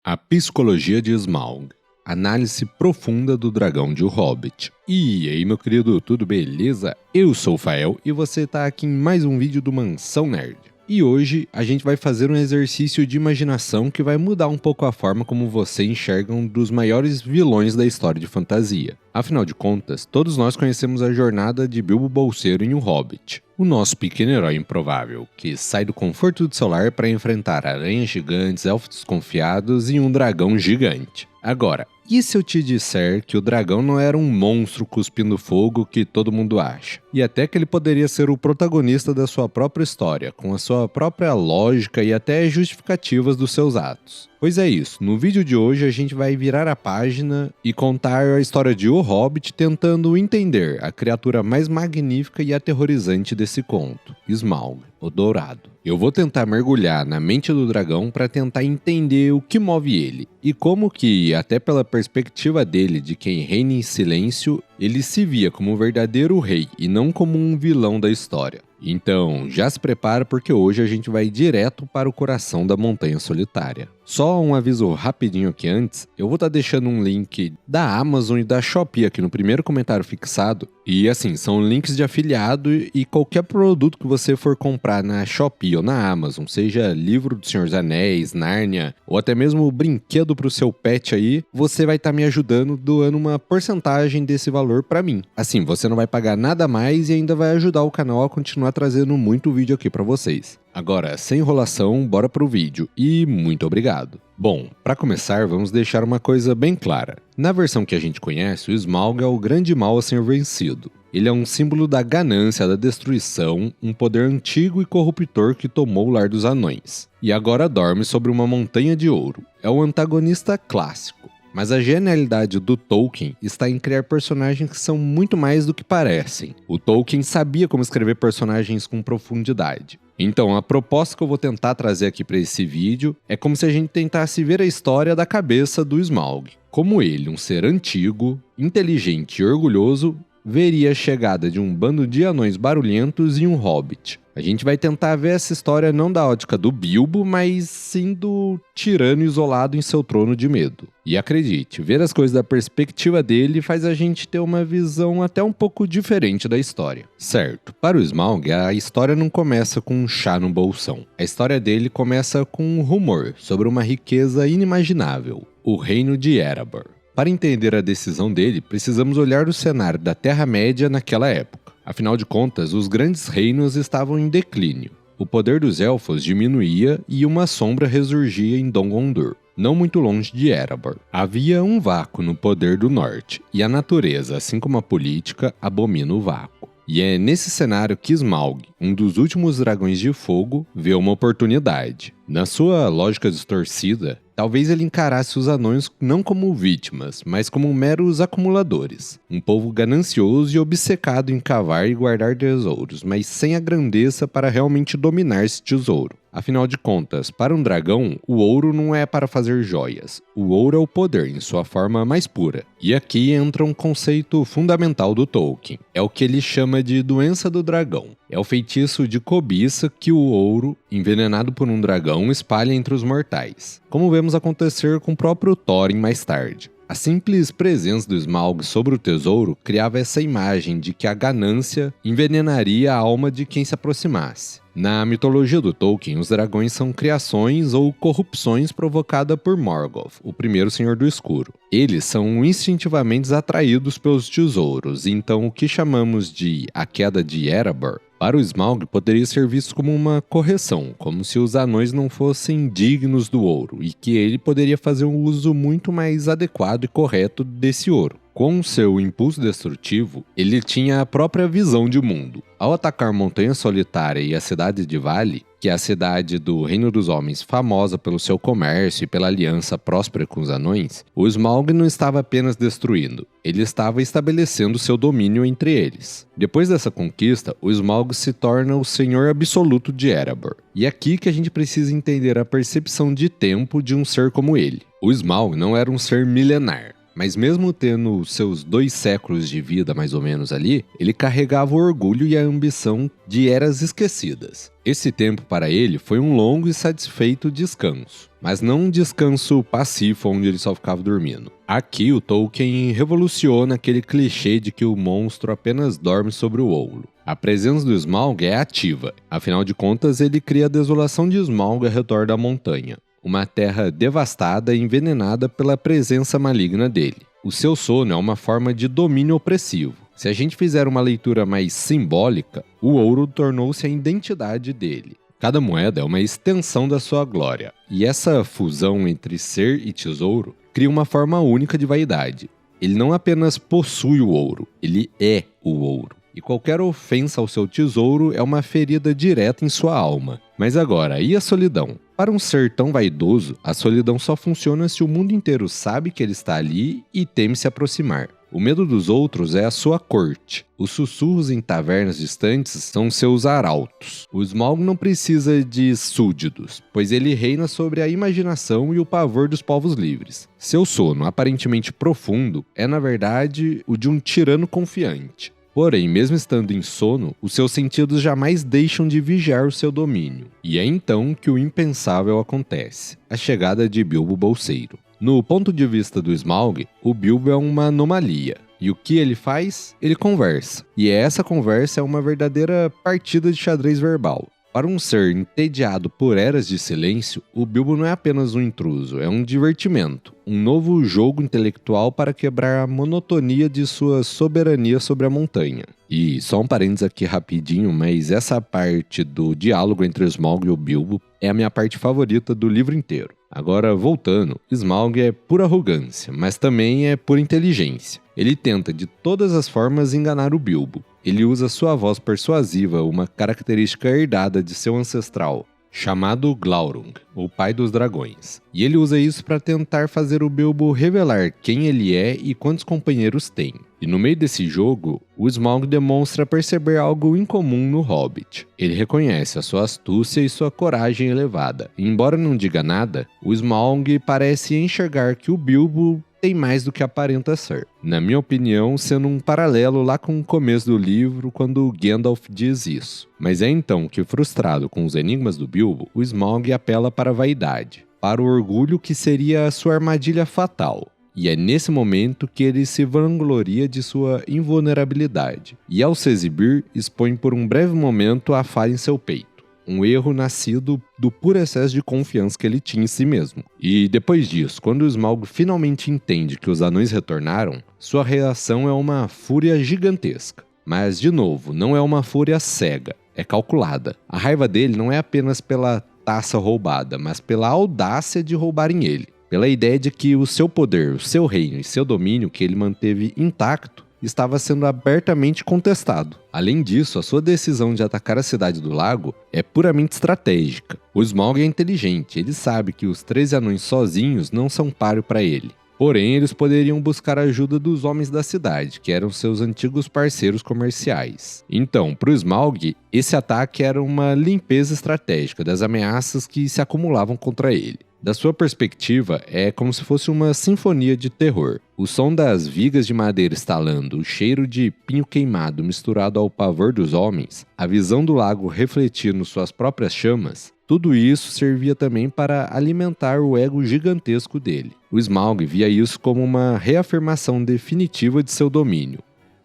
A Psicologia de Smaug. Análise profunda do dragão de O Hobbit. E aí, meu querido, tudo beleza? Eu sou o Fael e você tá aqui em mais um vídeo do Mansão Nerd. E hoje a gente vai fazer um exercício de imaginação que vai mudar um pouco a forma como você enxerga um dos maiores vilões da história de fantasia. Afinal de contas, todos nós conhecemos a jornada de Bilbo Bolseiro em O Hobbit, o nosso pequeno herói improvável, que sai do conforto do seu lar para enfrentar aranhas gigantes, elfos desconfiados e um dragão gigante. Agora, e se eu te disser que o dragão não era um monstro cuspindo fogo que todo mundo acha? E até que ele poderia ser o protagonista da sua própria história, com a sua própria lógica e até justificativas dos seus atos. Pois é isso, no vídeo de hoje a gente vai virar a página e contar a história de O Hobbit tentando entender a criatura mais magnífica e aterrorizante desse conto, Smaug, o Dourado. Eu vou tentar mergulhar na mente do dragão para tentar entender o que move ele e como que, até pela perspectiva dele de quem reina em silêncio, ele se via como um verdadeiro rei e não como um vilão da história. Então, já se prepara porque hoje a gente vai direto para o coração da Montanha Solitária. Só um aviso rapidinho aqui antes, eu vou estar deixando um link da Amazon e da Shopee aqui no primeiro comentário fixado. E assim, são links de afiliado e qualquer produto que você for comprar na Shopee ou na Amazon, seja livro do Senhor dos Anéis, Nárnia, ou até mesmo brinquedo para o seu pet aí, você vai estar me ajudando doando uma porcentagem desse valor para mim. Assim, você não vai pagar nada mais e ainda vai ajudar o canal a continuar trazendo muito vídeo aqui para vocês. Agora, sem enrolação, bora pro vídeo e muito obrigado. Bom, para começar, vamos deixar uma coisa bem clara. Na versão que a gente conhece, o Smaug é o grande mal a ser vencido. Ele é um símbolo da ganância, da destruição, um poder antigo e corruptor que tomou o lar dos anões. E agora dorme sobre uma montanha de ouro. É o antagonista clássico. Mas a genialidade do Tolkien está em criar personagens que são muito mais do que parecem. O Tolkien sabia como escrever personagens com profundidade. Então, a proposta que eu vou tentar trazer aqui para esse vídeo é como se a gente tentasse ver a história da cabeça do Smaug. Como ele, um ser antigo, inteligente e orgulhoso, veria a chegada de um bando de anões barulhentos e um hobbit. A gente vai tentar ver essa história não da ótica do Bilbo, mas sim do tirano isolado em seu trono de medo. E acredite, ver as coisas da perspectiva dele faz a gente ter uma visão até um pouco diferente da história. Certo, para o Smaug, a história não começa com um chá no bolsão. A história dele começa com um rumor sobre uma riqueza inimaginável, o reino de Erebor. Para entender a decisão dele, precisamos olhar o cenário da Terra-média naquela época. Afinal de contas, os grandes reinos estavam em declínio. O poder dos elfos diminuía e uma sombra ressurgia em Dol Guldur, não muito longe de Erebor. Havia um vácuo no poder do norte, e a natureza, assim como a política, abomina o vácuo. E é nesse cenário que Smaug, um dos últimos dragões de fogo, vê uma oportunidade. Na sua lógica distorcida, talvez ele encarasse os anões não como vítimas, mas como meros acumuladores. Um povo ganancioso e obcecado em cavar e guardar tesouros, mas sem a grandeza para realmente dominar esse tesouro. Afinal de contas, para um dragão, o ouro não é para fazer joias. O ouro é o poder em sua forma mais pura. E aqui entra um conceito fundamental do Tolkien. É o que ele chama de doença do dragão. É o feitiço de cobiça que o ouro, envenenado por um dragão, espalha entre os mortais. Como vemos acontecer com o próprio Thorin mais tarde. A simples presença do Smaug sobre o tesouro criava essa imagem de que a ganância envenenaria a alma de quem se aproximasse. Na mitologia do Tolkien, os dragões são criações ou corrupções provocadas por Morgoth, o primeiro Senhor do Escuro. Eles são instintivamente atraídos pelos tesouros, então o que chamamos de a queda de Erebor, para o Smaug poderia ser visto como uma correção, como se os anões não fossem dignos do ouro e que ele poderia fazer um uso muito mais adequado e correto desse ouro. Com seu impulso destrutivo, ele tinha a própria visão de mundo. Ao atacar Montanha Solitária e a cidade de Vale, que é a cidade do Reino dos Homens famosa pelo seu comércio e pela aliança próspera com os anões, o Smaug não estava apenas destruindo, ele estava estabelecendo seu domínio entre eles. Depois dessa conquista, o Smaug se torna o senhor absoluto de Erebor. E é aqui que a gente precisa entender a percepção de tempo de um ser como ele. O Smaug não era um ser milenar. Mas mesmo tendo seus 2 séculos de vida mais ou menos ali, ele carregava o orgulho e a ambição de eras esquecidas. Esse tempo para ele foi um longo e satisfeito descanso, mas não um descanso passivo onde ele só ficava dormindo. Aqui o Tolkien revoluciona aquele clichê de que o monstro apenas dorme sobre o ouro. A presença do Smaug é ativa, afinal de contas ele cria a desolação de Smaug ao redor da montanha. Uma terra devastada e envenenada pela presença maligna dele. O seu sono é uma forma de domínio opressivo. Se a gente fizer uma leitura mais simbólica, o ouro tornou-se a identidade dele. Cada moeda é uma extensão da sua glória. E essa fusão entre ser e tesouro cria uma forma única de vaidade. Ele não apenas possui o ouro, ele é o ouro. E qualquer ofensa ao seu tesouro é uma ferida direta em sua alma. Mas agora, e a solidão? Para um ser tão vaidoso, a solidão só funciona se o mundo inteiro sabe que ele está ali e teme se aproximar. O medo dos outros é a sua corte. Os sussurros em tavernas distantes são seus arautos. O Smaug não precisa de súditos, pois ele reina sobre a imaginação e o pavor dos povos livres. Seu sono, aparentemente profundo, é na verdade o de um tirano confiante. Porém, mesmo estando em sono, os seus sentidos jamais deixam de vigiar o seu domínio. E é então que o impensável acontece, a chegada de Bilbo Bolseiro. No ponto de vista do Smaug, o Bilbo é uma anomalia. E o que ele faz? Ele conversa. E essa conversa é uma verdadeira partida de xadrez verbal. Para um ser entediado por eras de silêncio, o Bilbo não é apenas um intruso, é um divertimento. Um novo jogo intelectual para quebrar a monotonia de sua soberania sobre a montanha. E só um parênteses aqui rapidinho, mas essa parte do diálogo entre Smaug e o Bilbo é a minha parte favorita do livro inteiro. Agora, voltando, Smaug é pura arrogância, mas também é pura inteligência. Ele tenta de todas as formas enganar o Bilbo. Ele usa sua voz persuasiva, uma característica herdada de seu ancestral, chamado Glaurung, o pai dos dragões. E ele usa isso para tentar fazer o Bilbo revelar quem ele é e quantos companheiros tem. E no meio desse jogo, o Smaug demonstra perceber algo incomum no Hobbit. Ele reconhece a sua astúcia e sua coragem elevada. E embora não diga nada, o Smaug parece enxergar que o Bilbo tem mais do que aparenta ser. Na minha opinião, sendo um paralelo lá com o começo do livro, quando Gandalf diz isso. Mas é então que, frustrado com os enigmas do Bilbo, o Smaug apela para a vaidade, para o orgulho que seria a sua armadilha fatal. E é nesse momento que ele se vangloria de sua invulnerabilidade. E ao se exibir, expõe por um breve momento a falha em seu peito. Um erro nascido do puro excesso de confiança que ele tinha em si mesmo. E depois disso, quando o Smaug finalmente entende que os anões retornaram, sua reação é uma fúria gigantesca. Mas, de novo, não é uma fúria cega, é calculada. A raiva dele não é apenas pela taça roubada, mas pela audácia de roubarem ele. Pela ideia de que o seu poder, o seu reino e seu domínio que ele manteve intacto estava sendo abertamente contestado. Além disso, a sua decisão de atacar a Cidade do Lago é puramente estratégica. O Smaug é inteligente, ele sabe que os 13 anões sozinhos não são páreo para ele. Porém, eles poderiam buscar a ajuda dos homens da cidade, que eram seus antigos parceiros comerciais. Então, para o Smaug, esse ataque era uma limpeza estratégica das ameaças que se acumulavam contra ele. Da sua perspectiva, é como se fosse uma sinfonia de terror. O som das vigas de madeira estalando, o cheiro de pinho queimado misturado ao pavor dos homens, a visão do lago refletindo suas próprias chamas, tudo isso servia também para alimentar o ego gigantesco dele. O Smaug via isso como uma reafirmação definitiva de seu domínio.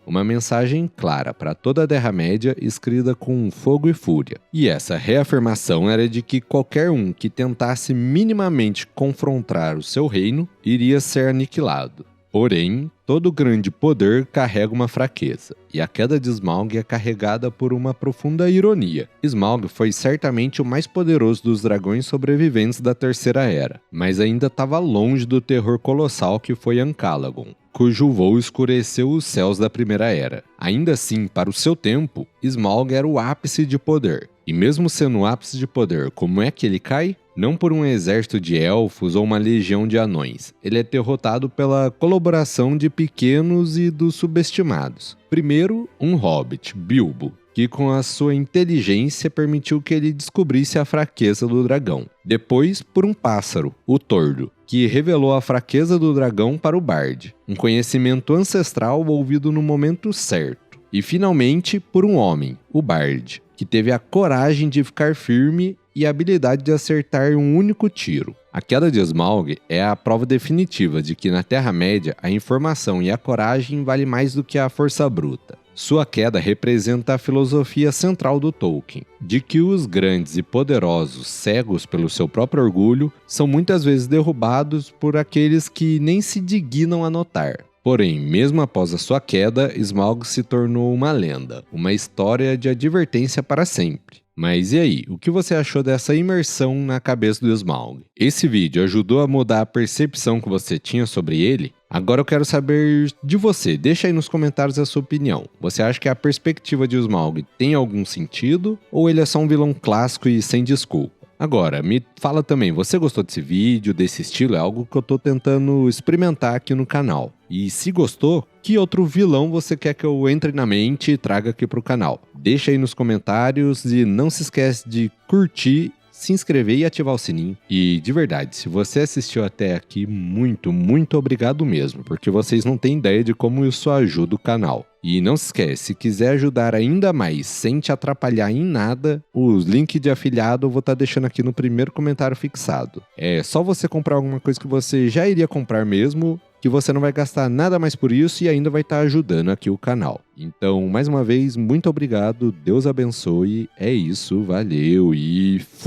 Uma mensagem clara para toda a Terra-média escrita com fogo e fúria. E essa reafirmação era de que qualquer um que tentasse minimamente confrontar o seu reino iria ser aniquilado. Porém, todo grande poder carrega uma fraqueza, e a queda de Smaug é carregada por uma profunda ironia. Smaug foi certamente o mais poderoso dos dragões sobreviventes da Terceira Era, mas ainda estava longe do terror colossal que foi Ancalagon, cujo voo escureceu os céus da Primeira Era. Ainda assim, para o seu tempo, Smaug era o ápice de poder. E mesmo sendo o ápice de poder, como é que ele cai? Não por um exército de elfos ou uma legião de anões. Ele é derrotado pela colaboração de pequenos e dos subestimados. Primeiro, um hobbit, Bilbo, que com a sua inteligência permitiu que ele descobrisse a fraqueza do dragão. Depois, por um pássaro, o Tordo, que revelou a fraqueza do dragão para o Bard, um conhecimento ancestral ouvido no momento certo. E finalmente, por um homem, o Bard, que teve a coragem de ficar firme e a habilidade de acertar um único tiro. A queda de Smaug é a prova definitiva de que na Terra-média a informação e a coragem valem mais do que a força bruta. Sua queda representa a filosofia central do Tolkien, de que os grandes e poderosos, cegos pelo seu próprio orgulho, são muitas vezes derrubados por aqueles que nem se dignam a notar. Porém, mesmo após a sua queda, Smaug se tornou uma lenda, uma história de advertência para sempre. Mas e aí, o que você achou dessa imersão na cabeça do Smaug? Esse vídeo ajudou a mudar a percepção que você tinha sobre ele? Agora eu quero saber de você, deixa aí nos comentários a sua opinião. Você acha que a perspectiva de Smaug tem algum sentido? Ou ele é só um vilão clássico e sem desculpa? Agora, me fala também, você gostou desse vídeo, desse estilo? É algo que eu tô tentando experimentar aqui no canal. E se gostou, que outro vilão você quer que eu entre na mente e traga aqui pro canal? Deixa aí nos comentários e não se esquece de curtir, se inscrever e ativar o sininho. E de verdade, se você assistiu até aqui, muito obrigado mesmo, porque vocês não têm ideia de como isso ajuda o canal. E não se esquece, se quiser ajudar ainda mais sem te atrapalhar em nada, os links de afiliado eu vou estar deixando aqui no primeiro comentário fixado. É só você comprar alguma coisa que você já iria comprar mesmo, que você não vai gastar nada mais por isso e ainda vai estar ajudando aqui o canal. Então, mais uma vez, muito obrigado, Deus abençoe, é isso, valeu e fui!